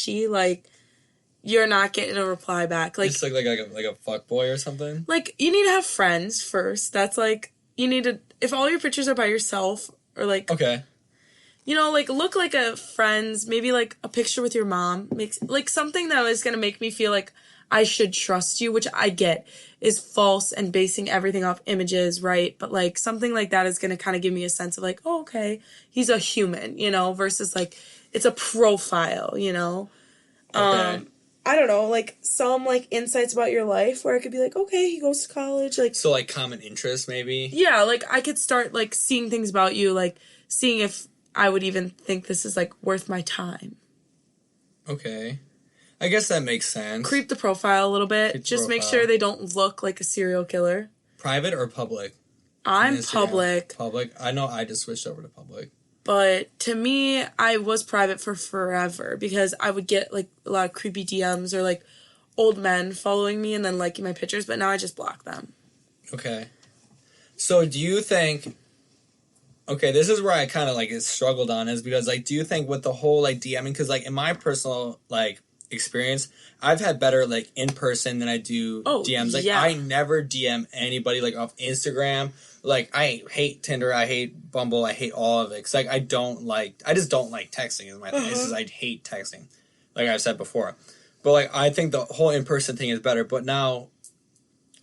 sketchy, like, you're not getting a reply back. Like, just like a fuckboy or something? Like, you need to have friends first. That's, like, you need to... If all your pictures are by yourself, or, like... Okay. You know, like, look like a friend's, maybe, like, a picture with your mom. Makes like, something that is going to make me feel like I should trust you, which I get is false and basing everything off images, right? But, like, something like that is going to kind of give me a sense of, like, oh, okay, he's a human, you know, versus, like, it's a profile, you know? Okay. I don't know, like, some, like, insights about your life where I could be like, okay, he goes to college, like... So, like, common interests, maybe? Yeah, like, I could start, like, seeing things about you, like, seeing if I would even think this is, like, worth my time. Okay. I guess that makes sense. Creep the profile a little bit. Just make sure they don't look like a serial killer. Private or public? I'm public. Public? I know I just switched over to public. But to me, I was private for forever because I would get, like, a lot of creepy DMs or, like, old men following me and then liking my pictures, but now I just block them. Okay. So do you think... Okay, this is where I kind of, like, struggled on is because, like, do you think with the whole, like, DMing... Because, like, in my personal, like, experience, I've had better, like, in person than I do DMs. Like, I never DM anybody, like, off Instagram. Like, I hate Tinder, I hate Bumble, I hate all of it. Because, like, I just don't like texting is my thing. It's just, I hate texting, like I've said before. But, like, I think the whole in-person thing is better. But now,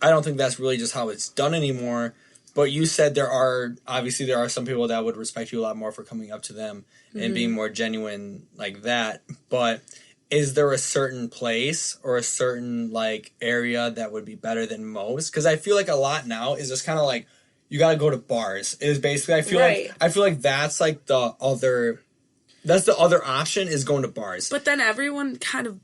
I don't think that's really just how it's done anymore. But you said there are some people that would respect you a lot more for coming up to them and being more genuine like that. But is there a certain place or a certain, like, area that would be better than most? Because I feel like a lot now is just kind of like, you got to go to bars. Is basically, I feel like that's like the other option is going to bars. But then everyone kind of,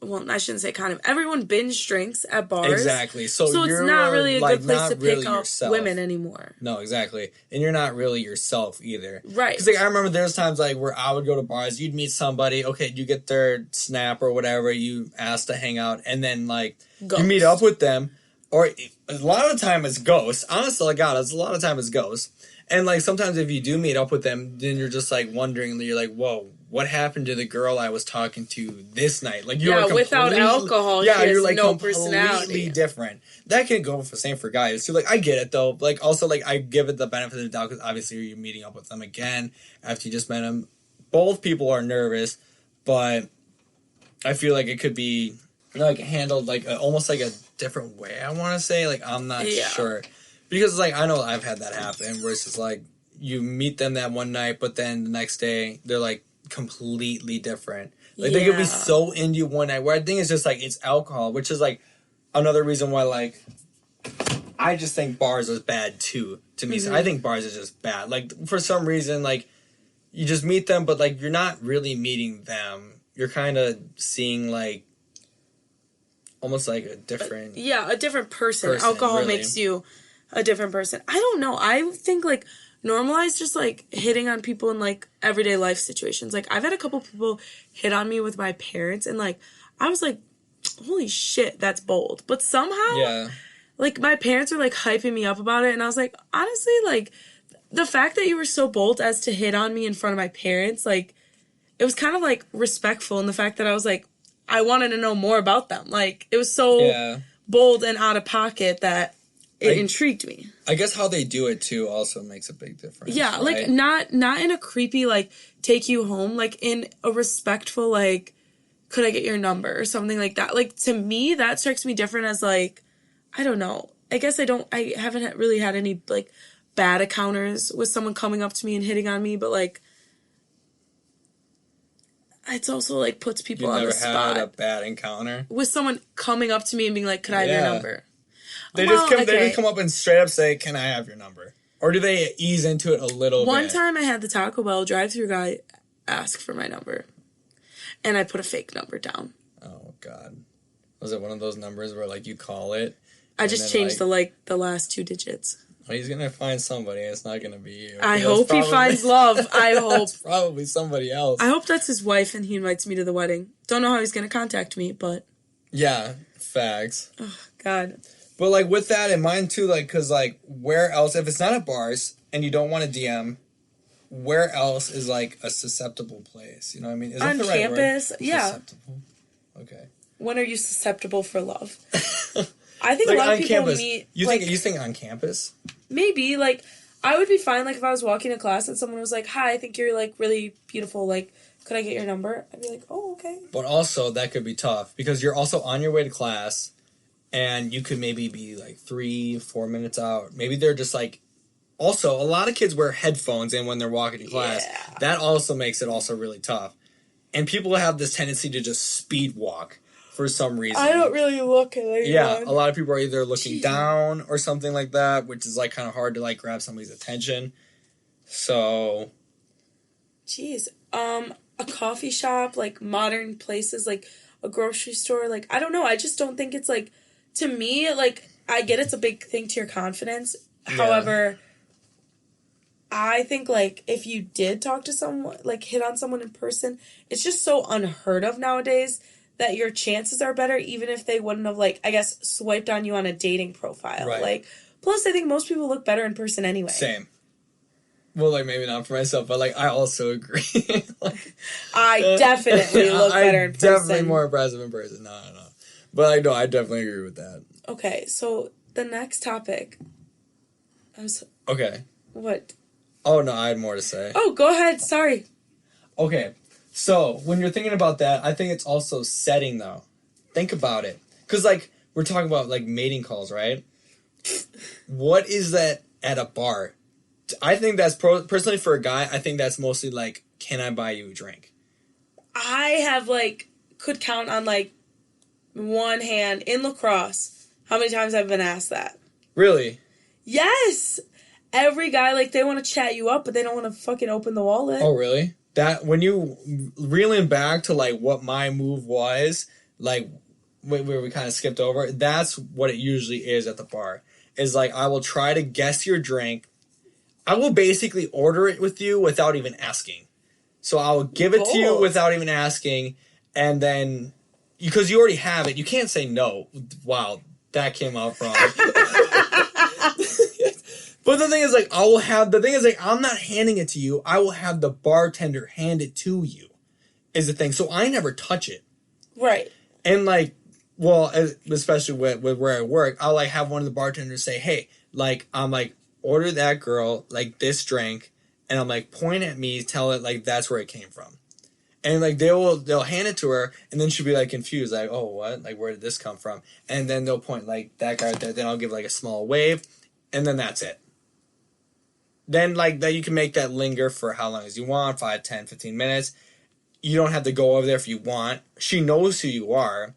well, I shouldn't say kind of, everyone binge drinks at bars. Exactly. So it's not really a good place to pick up women anymore. No, exactly. And you're not really yourself either. Right. Because, like, I remember there's times, like, where I would go to bars, you'd meet somebody, okay, you get their snap or whatever, you ask to hang out, and then, like, you meet up with them, or a lot of the time it's ghosts. Honestly, like, God, a lot of time it's ghosts. And, like, sometimes if you do meet up with them, then you're just, like, wondering, you're like, whoa, what happened to the girl I was talking to this night? Like, you are without alcohol, you're, like, no completely personality. different. That can go for same for guys too. Like, I get it though. Like, also, like, I give it the benefit of the doubt because obviously you're meeting up with them again after you just met them. Both people are nervous, but I feel like it could be, like, handled like almost like a different way. I want to say, like, I'm not sure because, like, I know I've had that happen where it's just like you meet them that one night, but then the next day they're like completely different. Like, they could be so into you one night where I think it's just like it's alcohol, which is like another reason why, like, I just think bars is bad too to me. So I think bars is just bad. Like, for some reason, like, you just meet them, but, like, you're not really meeting them. You're kind of seeing, like, almost like a different a different person. Alcohol makes you a different person. I don't know. I think, like, normalize just, like, hitting on people in, like, everyday life situations. Like, I've had a couple people hit on me with my parents, and, like, I was like, holy shit, that's bold. But somehow, like, my parents were, like, hyping me up about it, and I was like, honestly, like, the fact that you were so bold as to hit on me in front of my parents, like, it was kind of, like, respectful in the fact that I was like, I wanted to know more about them. Like, it was so bold and out of pocket that it intrigued me. I guess how they do it, too, also makes a big difference. Yeah, right? Like, not in a creepy, like, take you home. Like, in a respectful, like, could I get your number or something like that. Like, to me, that strikes me different as, like, I don't know. I guess I haven't really had any, like, bad encounters with someone coming up to me and hitting on me, but, like, it's also, like, puts people on the spot. You never had a bad encounter? With someone coming up to me and being like, could I have your number? They just come up and straight up say, can I have your number? Or do they ease into it a little bit? One time I had the Taco Bell drive-thru guy ask for my number. And I put a fake number down. Oh, God. Was it one of those numbers where, like, you call it? I just changed the last 2 digits. Well, he's going to find somebody. It's not going to be you. I hope he finds love. I hope. It's probably somebody else. I hope that's his wife and he invites me to the wedding. Don't know how he's going to contact me, but... Yeah, facts. Oh, God. But, like, with that in mind, too, like, because, like, where else... If it's not at bars and you don't want to DM, where else is like a susceptible place? You know what I mean? Is on that the campus? Right word? Yeah. Susceptible. Okay. When are you susceptible for love? I think like a lot of people campus, meet. You think on campus? Maybe like I would be fine like if I was walking to class and someone was like, "Hi, I think you're like really beautiful. Like, could I get your number?" I'd be like, "Oh, okay." But also that could be tough because you're also on your way to class, and you could maybe be like 3-4 minutes out. Maybe they're just like. Also, a lot of kids wear headphones in when they're walking to class. Yeah. That also makes it also really tough. And people have this tendency to just speed walk for some reason. I don't really look at anyone. Yeah, a lot of people are either looking down or something like that, which is like kind of hard to like grab somebody's attention. So, jeez, a coffee shop, like modern places, like a grocery store, like I don't know. I just don't think it's like to me. Like I get it's a big thing to your confidence. Yeah. However, I think, like, if you did talk to someone, like, hit on someone in person, it's just so unheard of nowadays that your chances are better even if they wouldn't have, like, I guess, swiped on you on a dating profile. Right. Like, plus, I think most people look better in person anyway. Same. Well, like, maybe not for myself, but, like, I also agree. like, I definitely look better in person. Definitely more impressive in person. No. But, I definitely agree with that. Okay, so the next topic. Okay. What? Oh, no, I had more to say. Oh, go ahead. Sorry. Okay. So, when you're thinking about that, I think it's also setting, though. Think about it. Because, like, we're talking about, like, mating calls, right? What is that at a bar? I think that's, personally for a guy, I think that's mostly, like, can I buy you a drink? I have, like, could count on, like, one hand in lacrosse how many times I've been asked that. Really? Yes! Every guy, like, they want to chat you up, but they don't want to fucking open the wallet. Oh, really? That, when you reeling back to, like, what my move was, like, where we kind of skipped over, that's what it usually is at the bar. Is, like, I will try to guess your drink. I will basically order it with you without even asking. So I will give it to you without even asking, and then, because you already have it, you can't say no. Wow, that came out wrong. But the thing is, like, I'm not handing it to you. I will have the bartender hand it to you, is the thing. So I never touch it. Right. And, like, well, especially with where I work, I'll, like, have one of the bartenders say, hey, like, I'm, like, order that girl, like, this drink, and I'm, like, point at me, tell it, like, that's where it came from. And, like, they'll hand it to her, and then she'll be, like, confused, like, oh, what? Like, where did this come from? And then they'll point, like, that guy right there, then I'll give, like, a small wave, and then that's it. Then, like, that you can make that linger for how long as you want, 5, 10, 15 minutes. You don't have to go over there if you want. She knows who you are.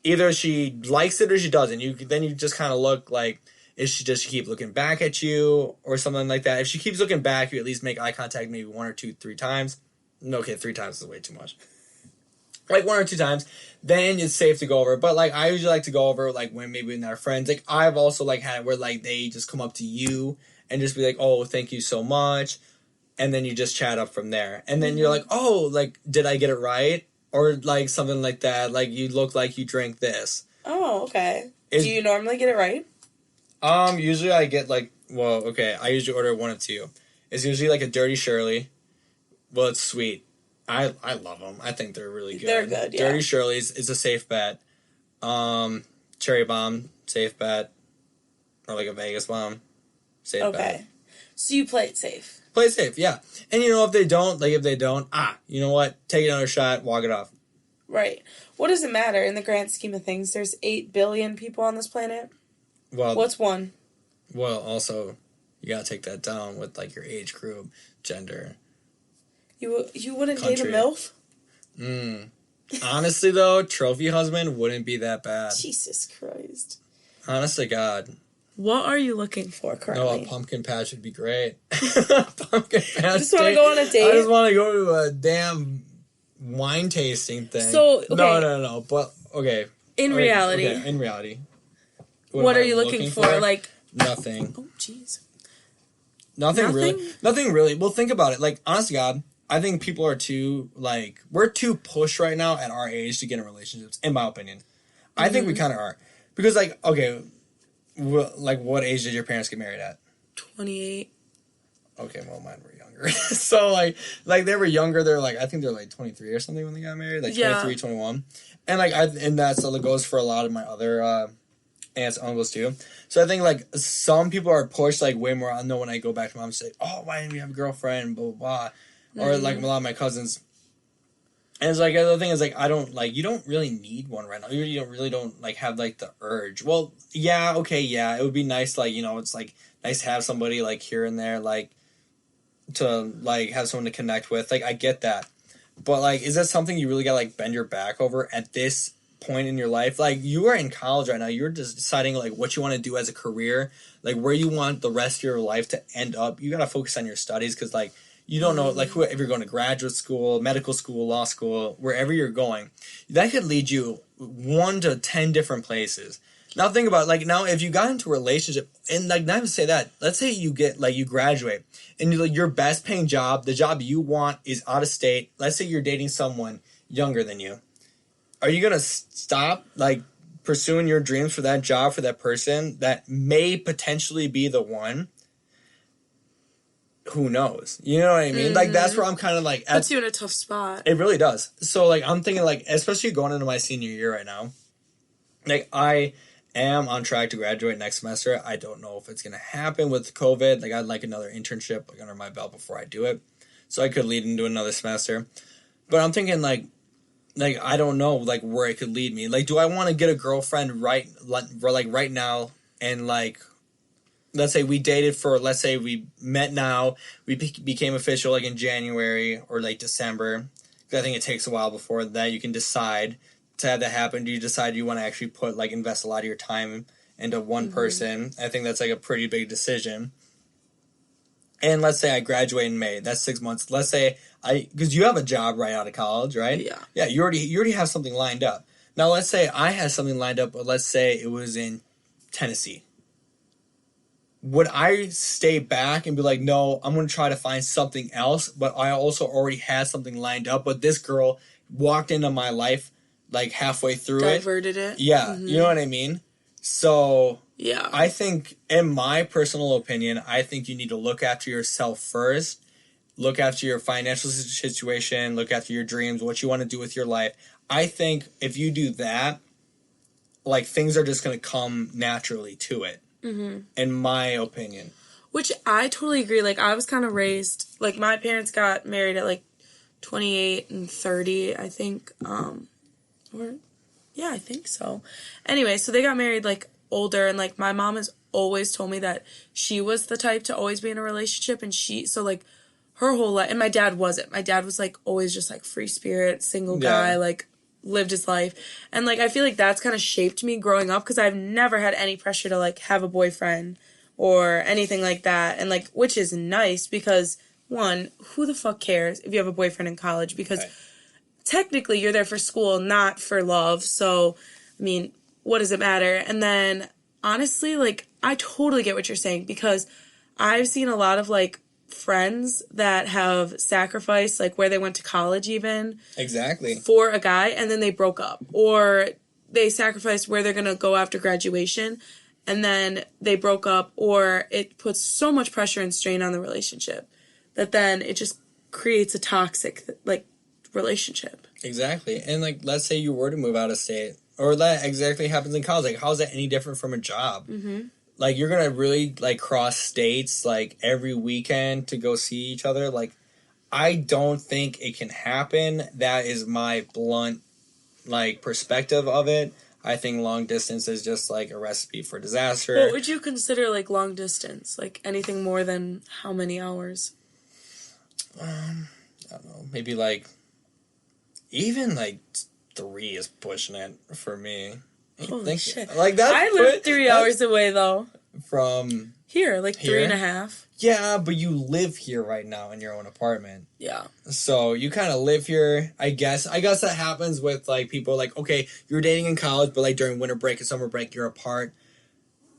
Either she likes it or she doesn't. Then you just kind of look like, is she just keep looking back at you or something like that? If she keeps looking back, you at least make eye contact maybe 1 or 2, 3 times. Okay, 3 times is way too much. Like 1 or 2 times, then it's safe to go over. But, like, I usually like to go over, like, when maybe with our friends. Like, I've also, like, had it where, like, they just come up to you and just be like, oh, thank you so much. And then you just chat up from there. And then you're like, oh, like, did I get it right? Or, like, something like that. Like, you look like you drank this. Oh, okay. Do you normally get it right? Usually I get, like, well, okay, I usually order 1 of 2. It's usually, like, a Dirty Shirley. Well, it's sweet. I love them. I think they're really good. They're good, yeah. Dirty Shirley's is a safe bet. Cherry Bomb, safe bet. Or, like, a Vegas Bomb. Safe bet. Okay. So you play it safe. Play it safe, yeah. And, you know, if they don't, you know what? Take another shot, walk it off. Right. What does it matter in the grand scheme of things? There's 8 billion people on this planet. Well, what's one? Well, also, you gotta take that down with, like, your age group, gender. You wouldn't date a MILF? Honestly, though, trophy husband wouldn't be that bad. Jesus Christ. Honest to God. What are you looking for currently? No, a pumpkin patch would be great. Pumpkin patch. I just want to go on a date. I just want to go to a damn wine tasting thing. So, okay. No. But, okay. In reality. What are you looking for? Like... Nothing. Oh, jeez. Nothing really. Well, think about it. Like, honest to God, I think people are too, like... We're too pushed right now at our age to get in relationships, in my opinion. I think we kind of are. Because, like, okay... Like, what age did your parents get married at? 28. Okay, well, mine were younger. So, like they were younger. They're like, I think they're like 23 or something when they got married. Like 23, 21. And like, and that still goes for a lot of my other aunts, uncles too. So I think like some people are pushed like way more. I know when I go back to mom and say, oh, why didn't we have a girlfriend? Blah, blah, blah. Or like a lot of my cousins. And it's like, the other thing is like, I don't like, you don't really need one right now. You don't like have like the urge. Well, yeah, okay, yeah. It would be nice, like, you know, it's like nice to have somebody like here and there, like to like have someone to connect with. Like, I get that. But like, is that something you really gotta like bend your back over at this point in your life? Like, you are in college right now. You're just deciding like what you want to do as a career, like where you want the rest of your life to end up. You gotta focus on your studies because like, you don't know, like, if you're going to graduate school, medical school, law school, wherever you're going, that could lead you 1 to 10 different places. Now think about, like, now if you got into a relationship, and, like, not even say that, let's say you get, like, you graduate, and like, your best paying job, the job you want is out of state. Let's say you're dating someone younger than you. Are you going to stop, like, pursuing your dreams for that job, for that person that may potentially be the one? Who knows? You know what I mean? Mm-hmm. Like, that's where I'm kind of like... Puts you in a tough spot. It really does. So, like, I'm thinking, like, especially going into my senior year right now, like, I am on track to graduate next semester. I don't know if it's going to happen with COVID. Like, I'd like another internship, like, under my belt before I do it. So I could lead into another semester. But I'm thinking, like, I don't know, like, where it could lead me. Like, do I want to get a girlfriend right now and, like... Let's say we dated for, let's say we met now, we became official like in January or like December. I think it takes a while before that you can decide to have that happen. Do you decide you want to actually invest a lot of your time into one person? I think that's like a pretty big decision. And let's say I graduate in May. That's 6 months. Let's say because you have a job right out of college, right? Yeah. Yeah, you already have something lined up. Now let's say I had something lined up, but let's say it was in Tennessee. Would I stay back and be like, no, I'm going to try to find something else, but I also already had something lined up, but this girl walked into my life like halfway through Diverted it. Yeah, you know what I mean? So, yeah, I think, in my personal opinion, I think you need to look after yourself first, look after your financial situation, look after your dreams, what you want to do with your life. I think if you do that, like, things are just going to come naturally to it. In my opinion. Which I totally agree. Like, I was kind of raised, like, my parents got married at, like, 28 and 30, I think. Yeah, I think so. Anyway, so they got married, like, older, and, like, my mom has always told me that she was the type to always be in a relationship, and so, like, her whole life, and my dad wasn't. My dad was, like, always just, like, free spirit, single guy, like, lived his life. And, like, I feel like that's kind of shaped me growing up because I've never had any pressure to, like, have a boyfriend or anything like that. And, like, which is nice because, one, who the fuck cares if you have a boyfriend in college? Because technically you're there for school, not for love. So, I mean, what does it matter? And then, honestly, like, I totally get what you're saying because I've seen a lot of, like, friends that have sacrificed, like, where they went to college even. Exactly. For a guy, and then they broke up. Or they sacrificed where they're going to go after graduation, and then they broke up, or it puts so much pressure and strain on the relationship that then it just creates a toxic, like, relationship. Exactly. And, like, let's say you were to move out of state, or that exactly happens in college. Like, how is that any different from a job? Like, you're going to really, like, cross states, like, every weekend to go see each other. Like, I don't think it can happen. That is my blunt, like, perspective of it. I think long distance is just, like, a recipe for disaster. What would you consider, like, long distance? Like, anything more than how many hours? I don't know. Maybe, like, even, like, 3 is pushing it for me. Holy shit. Like that. I live 3 hours away, though. From here, like here? 3.5. Yeah, but you live here right now in your own apartment. Yeah. So you kind of live here, I guess. I guess that happens with, like, people, like, okay, you're dating in college, but, like, during winter break and summer break, you're apart.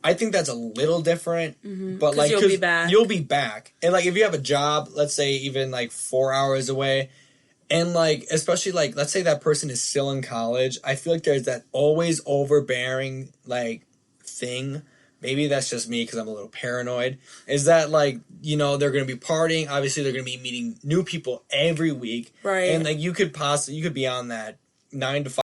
I think that's a little different. But, like, you'll be back. You'll be back. And, like, if you have a job, let's say even, like, 4 hours away, and, like, especially, like, let's say that person is still in college, I feel like there's that always overbearing, like, thing maybe that's just me because I'm a little paranoid, is that, like, you know, they're going to be partying. Obviously, they're going to be meeting new people every week. Right. And, like, you could be on that 9 to 5